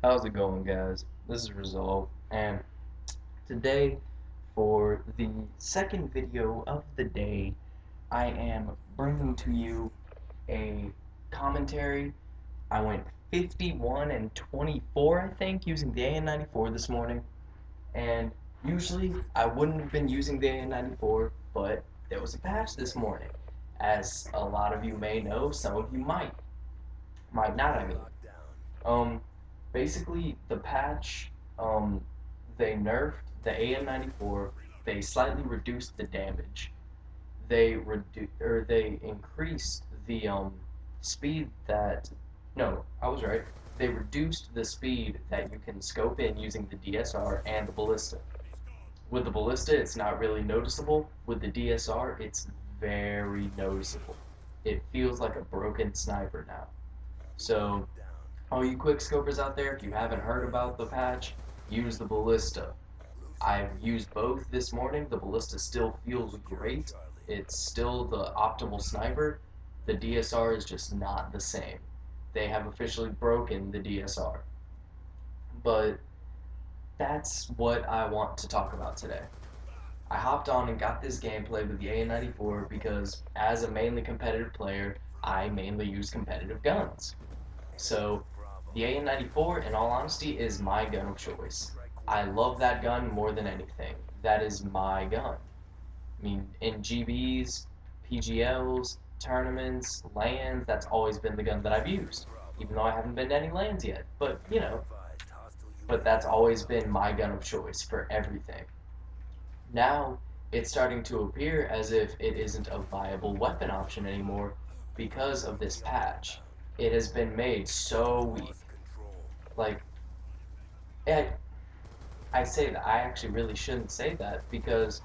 How's it going, guys? This is Rezolve, and today, for the second video of the day, I am bringing to you a commentary. I went 51 and 24, I think, using the AN94 this morning, and usually I wouldn't have been using the AN94, but there was a patch this morning. As a lot of you may know, some of you might not, I mean. Um, Basically, the patch, they nerfed the AN94. They slightly reduced the damage. They increased the speed that. No, I was right. They reduced the speed that you can scope in using the DSR and the ballista. With the ballista, it's not really noticeable. With the DSR, it's very noticeable. It feels like a broken sniper now. So all you quick scopers out there, if you haven't heard about the patch, use the ballista. I've used both this morning. The ballista still feels great. It's still the optimal sniper. The DSR is just not the same. They have officially broken the DSR. But that's what I want to talk about today. I hopped on and got this gameplay with the AN94 because as a mainly competitive player, I mainly use competitive guns. So the AN94, in all honesty, is my gun of choice. I love that gun more than anything. That is my gun. I mean, in GBs, PGLs, tournaments, LANs, that's always been the gun that I've used. Even though I haven't been to any LANs yet. But, you know, but that's always been my gun of choice for everything. Now, it's starting to appear as if it isn't a viable weapon option anymore because of this patch. It has been made so weak. Like, I say that, I actually really shouldn't say that because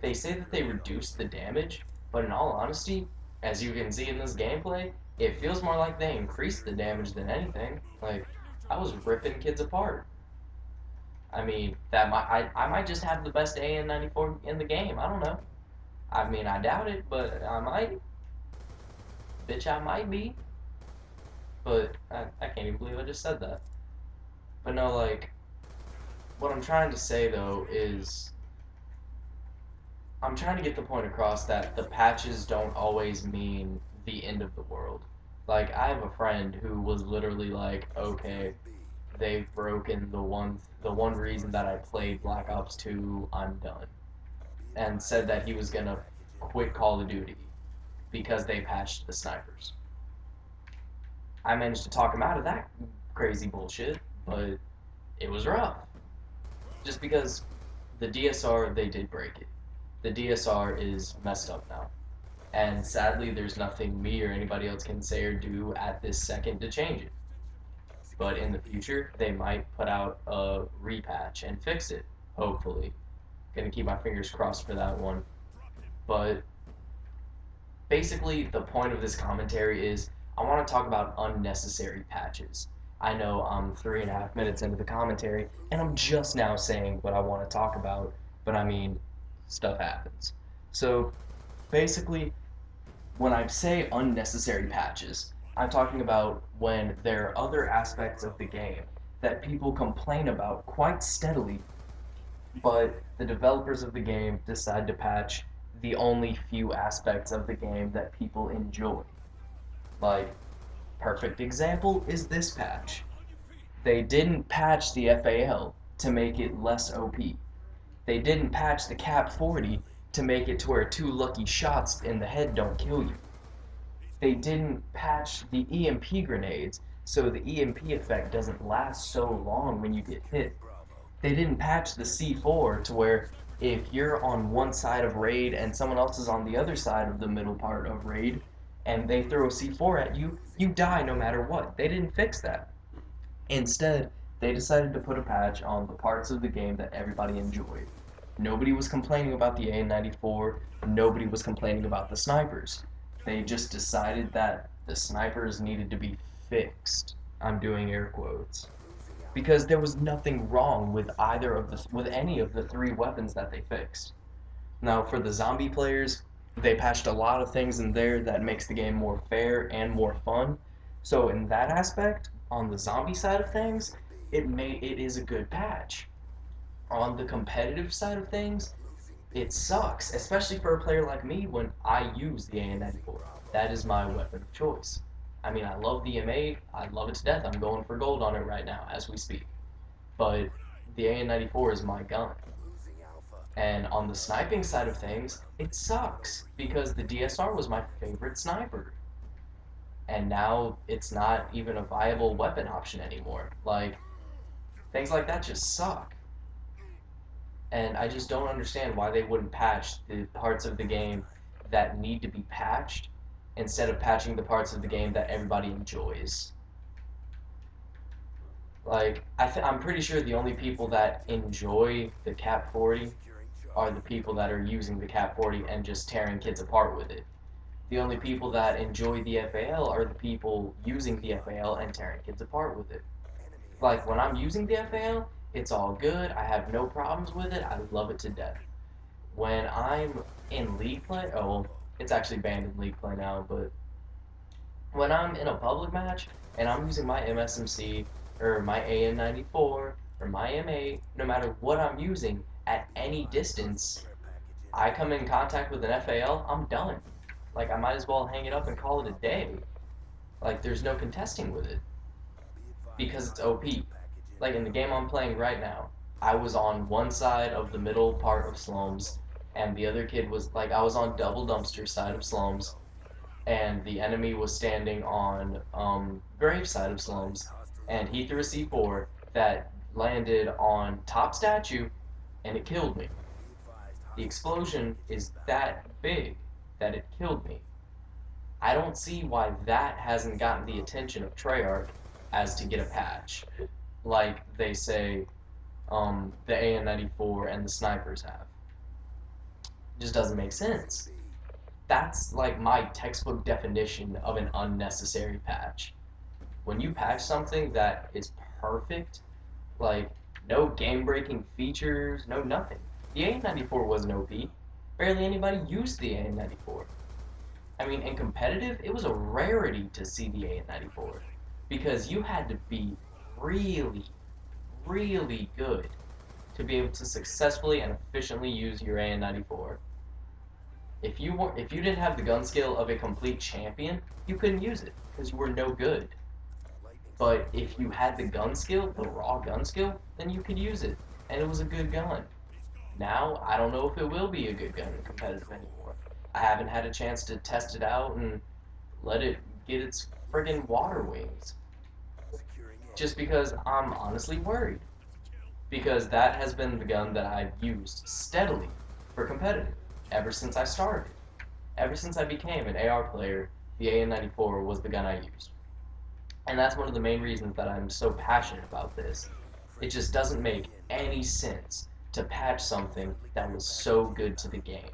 they say that they reduced the damage, but in all honesty, as you can see in this gameplay, it feels more like they increased the damage than anything. Like, I was ripping kids apart. I mean, I might just have the best AN94 in the game. I don't know. I mean, I doubt it, but I might. Bitch, I might be. But I can't even believe I just said that. But no, like, what I'm trying to say though is I'm trying to get the point across that the patches don't always mean the end of the world. Like, I have a friend who was literally like, okay, they've broken the one reason that I played Black Ops 2, I'm done. And said that he was gonna quit Call of Duty because they patched the snipers. I managed to talk him out of that crazy bullshit, but it was rough. Just because the DSR, they did break it. The DSR is messed up now. And sadly, there's nothing me or anybody else can say or do at this second to change it. But in the future, they might put out a repatch and fix it, hopefully. Gonna keep my fingers crossed for that one. But basically, the point of this commentary is I want to talk about unnecessary patches. I know I'm 3.5 minutes into the commentary, and I'm just now saying what I want to talk about, but I mean, stuff happens. So, basically, when I say unnecessary patches, I'm talking about when there are other aspects of the game that people complain about quite steadily, but the developers of the game decide to patch the only few aspects of the game that people enjoy. Like, perfect example is this patch. They didn't patch the FAL to make it less OP. They didn't patch the cap 40 to make it to where 2 lucky shots in the head don't kill you. They didn't patch the EMP grenades so the EMP effect doesn't last so long when you get hit. They didn't patch the C4 to where if you're on one side of raid and someone else is on the other side of the middle part of raid and they throw a C4 at you, you die no matter what. They didn't fix that. Instead, they decided to put a patch on the parts of the game that everybody enjoyed. Nobody was complaining about the AN94, nobody was complaining about the snipers. They just decided that the snipers needed to be fixed. I'm doing air quotes. Because there was nothing wrong with any of the 3 weapons that they fixed. Now, for the zombie players, they patched a lot of things in there that makes the game more fair and more fun. So in that aspect, on the zombie side of things, it is a good patch. On the competitive side of things, it sucks, especially for a player like me when I use the AN-94. That is my weapon of choice. I mean, I love the M8. I love it to death. I'm going for gold on it right now as we speak. But the AN-94 is my gun. And on the sniping side of things, it sucks because the DSR was my favorite sniper. And now it's not even a viable weapon option anymore. Like, things like that just suck. And I just don't understand why they wouldn't patch the parts of the game that need to be patched instead of patching the parts of the game that everybody enjoys. Like, I'm pretty sure the only people that enjoy the Cap 40 are the people that are using the Cap 40 and just tearing kids apart with it. The only people that enjoy the FAL are the people using the FAL and tearing kids apart with it. Like, when I'm using the FAL, it's all good. I have no problems with it. I love it to death. When I'm in league play, oh, well, it's actually banned in league play now, but when I'm in a public match and I'm using my MSMC or my AN-94 or my M8, no matter what I'm using at any distance, I come in contact with an FAL, I'm done. Like, I might as well hang it up and call it a day. Like, there's no contesting with it because it's OP. Like, in the game I'm playing right now, I was on one side of the middle part of Slums, and the other kid was, like, I was on double dumpster side of Slums, and the enemy was standing on Grave side of Slums, and he threw a C4 that landed on top statue, and it killed me. The explosion is that big that it killed me. I don't see why that hasn't gotten the attention of Treyarch as to get a patch, like they say the AN-94 and the snipers have. It just doesn't make sense. That's like my textbook definition of an unnecessary patch. When you patch something that is perfect, like no game-breaking features, no nothing. The AN-94 wasn't OP. Barely anybody used the AN-94. I mean, in competitive, it was a rarity to see the AN-94 because you had to be really, really good to be able to successfully and efficiently use your AN-94. If you didn't have the gun skill of a complete champion, you couldn't use it because you were no good. But if you had the gun skill, the raw gun skill, then you could use it, and it was a good gun. Now, I don't know if it will be a good gun in competitive anymore. I haven't had a chance to test it out and let it get its friggin' water wings. Just because I'm honestly worried. Because that has been the gun that I've used steadily for competitive ever since I started. Ever since I became an AR player, the AN-94 was the gun I used. And that's one of the main reasons that I'm so passionate about this. It just doesn't make any sense to patch something that was so good to the game.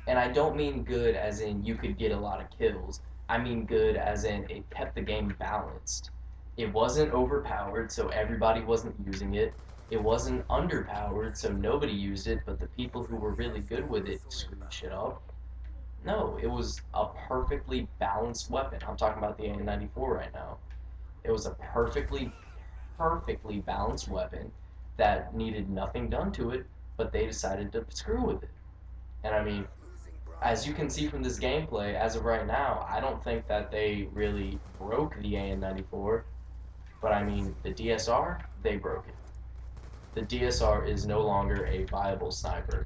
And I don't mean good as in you could get a lot of kills. I mean good as in it kept the game balanced. It wasn't overpowered, so everybody wasn't using it. It wasn't underpowered, so nobody used it, but the people who were really good with it screwed shit up. No, it was a perfectly balanced weapon. I'm talking about the AN-94 right now. It was a perfectly balanced weapon that needed nothing done to it, but they decided to screw with it. And I mean, as you can see from this gameplay, as of right now, I don't think that they really broke the AN-94, but I mean, the DSR, they broke it. The DSR is no longer a viable sniper.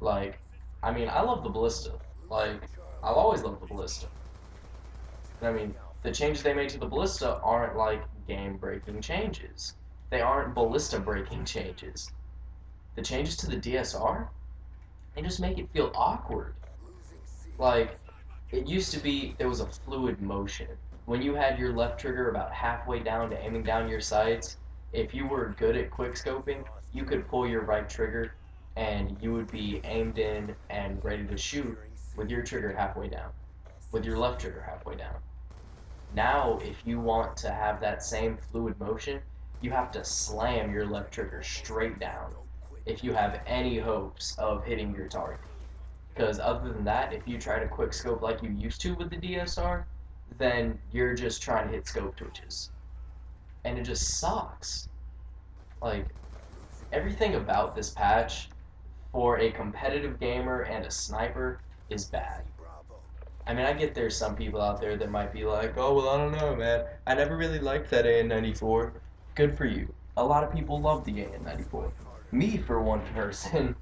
Like, I mean, I love the ballista. Like, I'll always love the ballista. I mean, the changes they made to the ballista aren't like game-breaking changes. They aren't ballista-breaking changes. The changes to the DSR, they just make it feel awkward. Like, it used to be there was a fluid motion. When you had your left trigger about halfway down to aiming down your sights, if you were good at quickscoping, you could pull your right trigger and you would be aimed in and ready to shoot with your trigger halfway down, with your left trigger halfway down. Now, if you want to have that same fluid motion, you have to slam your left trigger straight down if you have any hopes of hitting your target. Because other than that, if you try to quick scope like you used to with the DSR, then you're just trying to hit scope twitches. and it just sucks. Like, everything about this patch for a competitive gamer and a sniper is bad. I mean, I get there's some people out there that might be like, oh, well, I don't know, man. I never really liked that AN94. Good for you. A lot of people love the AN94. Me, for one person,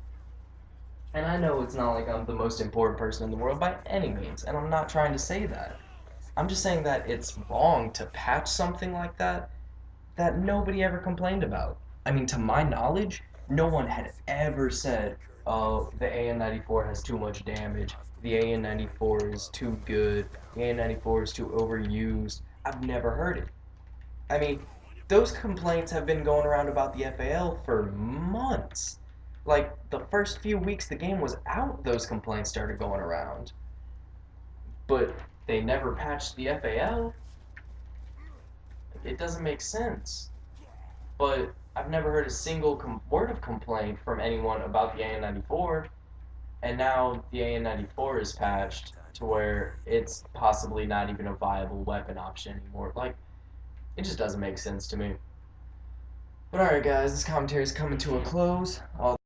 and I know it's not like I'm the most important person in the world by any means, and I'm not trying to say that. I'm just saying that it's wrong to patch something like that nobody ever complained about. I mean, to my knowledge, no one had ever said, oh, the AN94 has too much damage, the AN94 is too good, the AN94 is too overused. I've never heard it. I mean, those complaints have been going around about the FAL for months. Like, the first few weeks the game was out, those complaints started going around. But they never patched the FAL. It doesn't make sense. But I've never heard a single word of complaint from anyone about the AN94, and now the AN94 is patched to where it's possibly not even a viable weapon option anymore. Like, it just doesn't make sense to me. But alright, guys, this commentary is coming to a close.